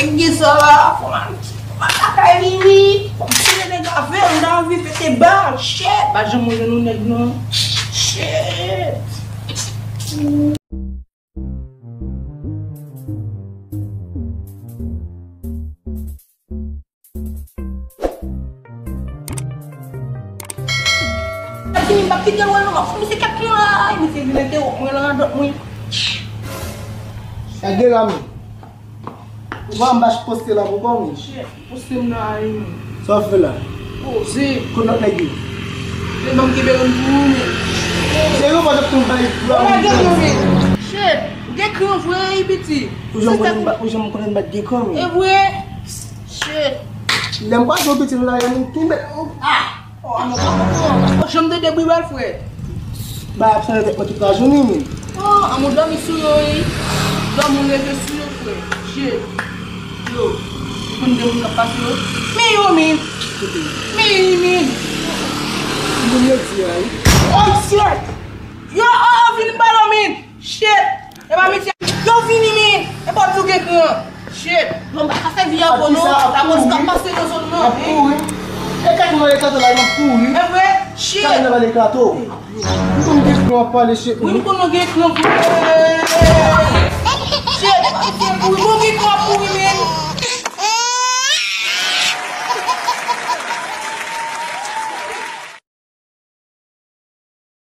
Gis la, Matakay vivi. Si le nèg a fait, on a envie de faire bas, shit. Bah j'aime moi nous nèg non. Shit. Ini bakit kan wala mo misi kakila, misi binete o mga langadot mo. Sige kami. Vamos poster lá pro bom. Poster na aí. Só fila. Oh, sim. Quando lagi. Lembang kiberon bumi. Chega para tu balik. Olha aqui, shit. Get come way biti. Ujung konen bat dikor. Eh we. Shit. Lembang do biti lá yang kimbe. Ah. Oh, amo pa. Chama de debu bal fwe. Ba absent de motivation ni min. Oh, amo dami suyo yi. Damu leve suyo fwe. Shit. Yo. Kunde mun kapas yo. Me yo min. Me. Dunia tiai. Oh shit! Yo, vini balo min! Shit! E ba meti yo vini min! E ba tou gen kran! Shit! Non ba kase via kono, la mos ka pase yo son non! Apuri. E ka tu vai kato lá na puri. E vwe? Shit! Ka na vale kato. Tu me kran pa le shit. Wim kono gen kran fwe! Shit! E ba meti yo vini